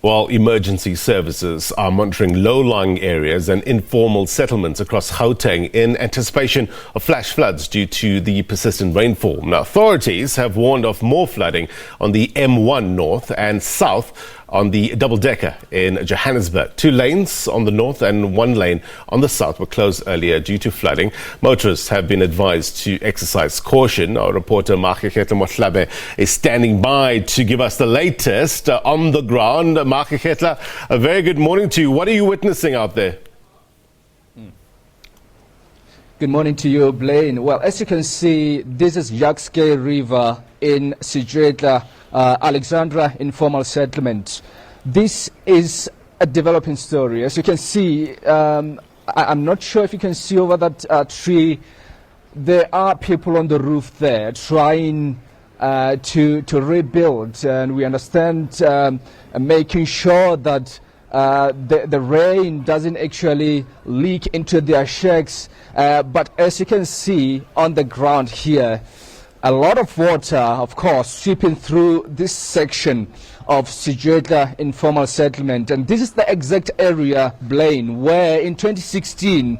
While emergency services are monitoring low-lying areas and informal settlements across Gauteng in anticipation of flash floods due to the persistent rainfall. Now, authorities have warned of more flooding on the M1 north and south on the double-decker in Johannesburg. 2 lanes on the north and 1 lane on the south were closed earlier due to flooding. Motorists have been advised to exercise caution. Our reporter Maageketla Mohlabe is standing by to give us the latest on the ground. Maageketla, a very good morning to you. What are you witnessing out there? Good morning to you, Blaine. Well, as you can see, this is Gauteng River in Maageketla, Alexandra informal settlement. This is a developing story. As you can see, I'm not sure if you can see over that tree. There are people on the roof there trying to rebuild, and we understand making sure that the rain doesn't actually leak into their shacks. But as you can see on the ground here, a lot of water, of course, sweeping through this section of Maageketla informal settlement. And this is the exact area, Blaine, where in 2016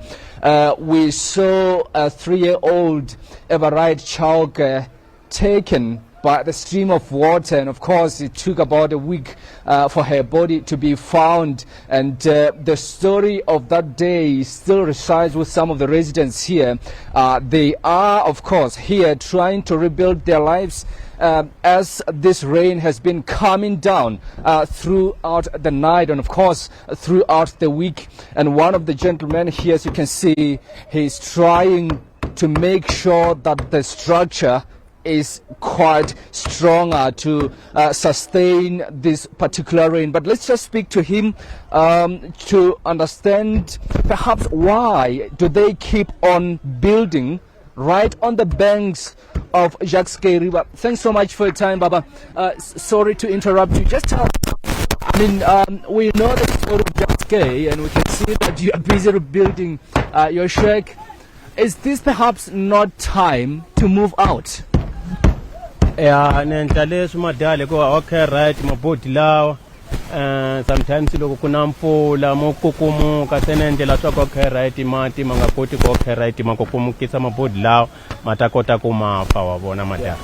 we saw a 3-year-old Everett child taken by the stream of water, and of course it took about a week for her body to be found. And the story of that day still resides with some of the residents here. They are, of course, here trying to rebuild their lives as this rain has been coming down throughout the night and, of course, throughout the week. And one of the gentlemen here, as you can see, he's trying to make sure that the structure is quite stronger to sustain this particular rain. But let's just speak to him to understand perhaps why do they keep on building right on the banks of Gauteng River. Thanks so much for your time, Baba. Sorry to interrupt you. Just tell, we know the story of Gauteng, and we can see that you are busy rebuilding your shack. Is this perhaps not time to move out? Yeah, nendlale sumadale ko okay right mabodi lawo sometimes loko kuna mpfula mokukumuka senendlela swa okay right mati mangakoti ko okay right makukumukisa mabodi lawo matakota kumafa wabona madala.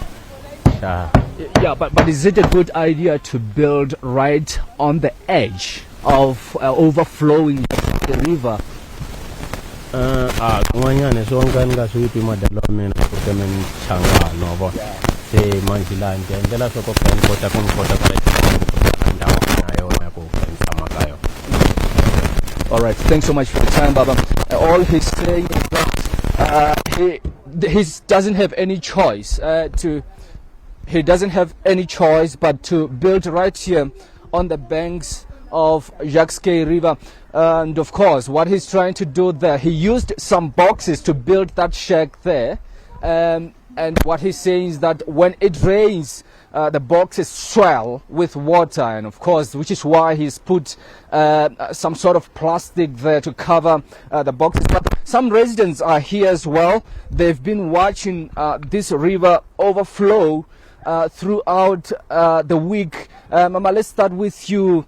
Yeah, but is it a good idea to build right on the edge of overflowing the river? Kumanyane songa ngaswipi madala mina kutemen changa no manjila ndlela soko kota All right, thanks so much for the time, Baba. All he's saying is that he doesn't have any choice but to build right here on the banks of Gauteng River. And of course, what he's trying to do there, he used some boxes to build that shack there. And what he's saying is that when it rains, the boxes swell with water, and of course, which is why he's put some sort of plastic there to cover the boxes. But some residents are here as well. They've been watching this river overflow throughout the week. Mama, let's start with you.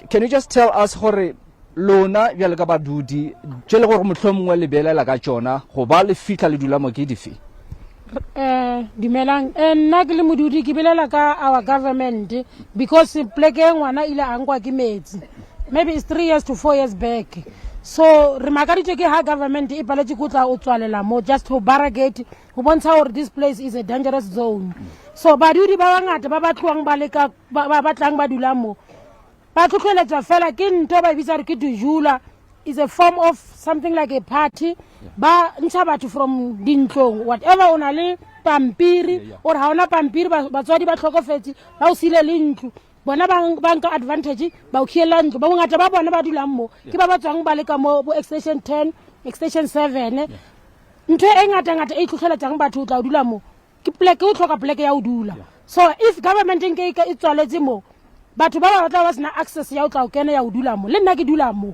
Can you just tell us, Hore, lona jwalo ka badudi jele gore mohlomongwe le belela ka tsona go ba le fitla le dula mo ke dife? Dimelang nna ke le modudi ke belela ka our government because pleke ngwana ile angwa ke metsi maybe it's 3 years to 4 years back. So re makaditse ke ha government e paletse go tla o tswalela mo just to barricade go bontsha gore this place is a dangerous zone. So badudi ba bangata ba batluang ba leka ba batlang ba dula mo ba tlhotlheletsa fela ke nto ba bitsa re ke dujula is a form of something like a party. Ba ntsha batho from dintlong whatever ona le pampiri or ha ona pampiri batswadi ba tlhokofetse ba o sile le ntlo bona ba nka advantage ba o khiela ntlo ba ngata ba bona ba dulang mo ke ba batswang ba le ka mo extension 10 extension 7 ntho e ngata e tlhotlheletsang batho o tla dula mo ke pleke o tlhoka pleke ya o dula. So if government nke e tswaletse mo batho ba batla ba sena access ya o tla o kena ya o dula mo le nna ke dula mo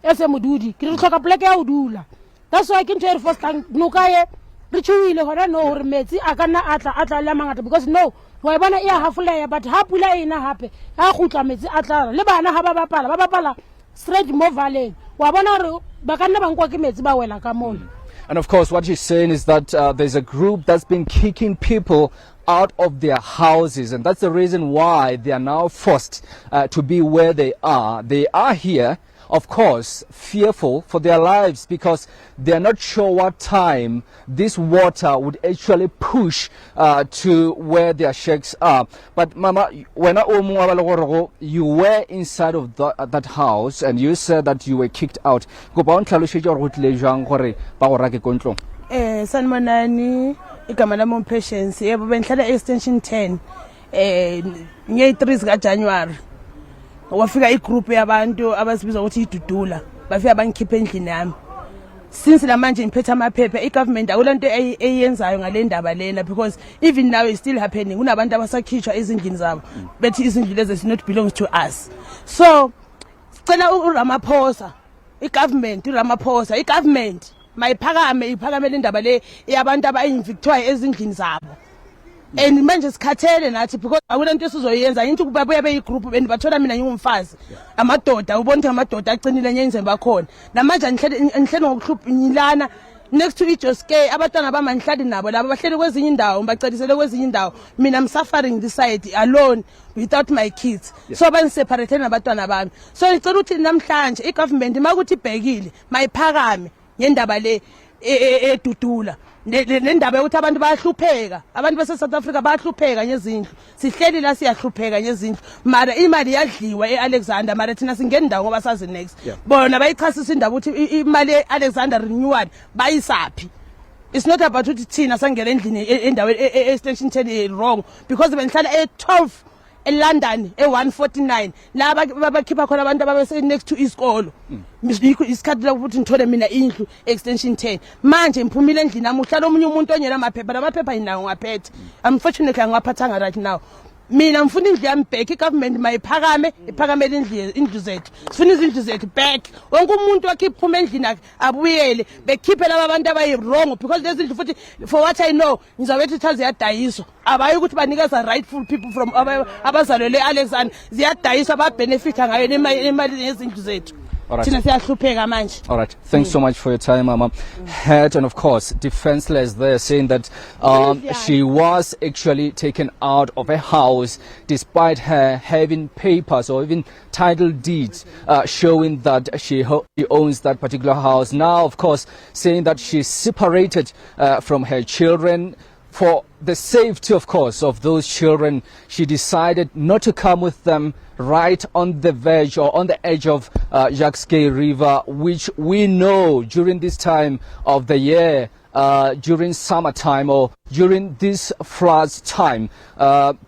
ese modudi ke re tlhoka pleke ya o dula. That's why I can tell you first time no kae re chuile hore no hore metsi a kana atla le mangata because no wa bona e hafuleya but ha pula ena hape ha khutla metsi a tla le bana ha ba bapala straight mo valeng wa bona re ba ka nna ba nkwa ke metsi ba wela ka mona. And of course, what she's saying is that there's a group that's been kicking people out of their houses, and that's the reason why they are now forced to be where they are. They are here, of course, fearful for their lives because they are not sure what time this water would actually push to where their shacks are. But Mama, when you were inside of that house and you said that you were kicked out. Sanmonani, igama lami Patience, yebo benhlala extension 10 nge3 January. Wafika igroup yabantu abasibiza ukuthi idudula bafika bangikhipha endlini yami. Since lamanje ngiphethe amaphepha igovernment akulanto eyenzayo ngale ndaba lena because even now it's still happening. Kunabantu abasakhishwa ezindlini zabo bethi izindlu lezi not belongs to us. So sicela uRamaphosa igovernment iphakame le ndaba le yabantu abayinvictwa ezindlini zabo. And manje sikhathele nathi because akulento esizoyenza into kubabuya beyigroup bendibathola mina ngingumfazi amadoda ubona ukuthi amadoda acinile nyenze bakhona namanje angihlele ngokuhlupha nyilana next to iJoske abatwana bama ngihlali nabo labo bahleli kwezinye indawo ngibacelisele kwezinye indawo mina I'm suffering this side alone without my kids. So bangiseparate nabatwana bami. So ngicela ukuthi namhlanje igovernment makuthi ibhekile mayiphakame ngendaba le edudula nendaba ukuthi abantu bayahlupheka abantu base South Africa bayahlupheka ngezindlu sihleli la siyahlupheka ngezindlu mara imali yadliwa eAlexander mara thina singena ndawo ngoba sazi next bona bayichasisa indaba ukuthi imali eAlexander renewal bayisaphi. It's not about ukuthi thina sangena endlini endawo extension 10 wrong because benhlala e12 eLondon e149 la bakhipha khona abantu ababese next to isikolo isikhathi la ukuthi ngithole mina indlu extension 10 manje ngiphumile endlini nami uhlala omunye umuntu onyela amaphepha lamaphepha yinawo ngaphethe unfortunately angaphathanga right now mina ngifuna indlu yami back igovernment mayiphakame iphakamele indlu zethu sifuna izindlu zethu back wonke umuntu wakhiphuma endlini abuyele bekhiphe laba abantu abayi wrong because lezi ndlu futhi for what I know ngizabethi thazi yadayiswa abayi ukuthi banikeza rightful people from abazalwe Alexander ziyadayiswa ba benefit ngayo imali yezindlu zethu. All right. Thanks so much for your time, Mama. Hurt and of course defenseless there, saying that she was actually taken out of a house despite her having papers or even title deeds showing that she owns that particular house. Now, of course, saying that she's separated from her children. For the safety, of course, of those children, she decided not to come with them right on the verge or on the edge of Jacques River, which we know during this time of the year, during summertime or during this floods time,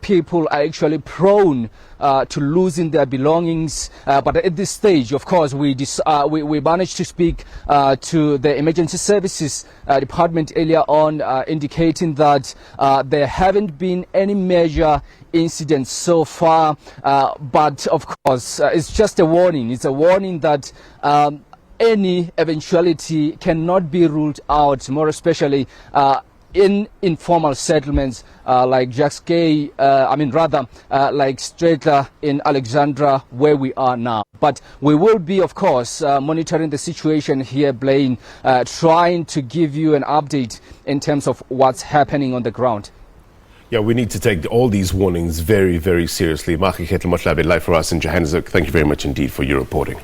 people are actually prone to losing their belongings. But at this stage, of course, we managed to speak to the emergency services department earlier on, indicating that there haven't been any major incidents so far. But of course, it's just a warning. It's a warning that any eventuality cannot be ruled out, more especially in informal settlements like like Stradler in Alexandra, where we are now. But we will be, of course, monitoring the situation here, Blaine, trying to give you an update in terms of what's happening on the ground. Yeah, we need to take all these warnings very, very seriously. Maageketla Mohlabe, live for us in Johannesburg. Thank you very much indeed for your reporting.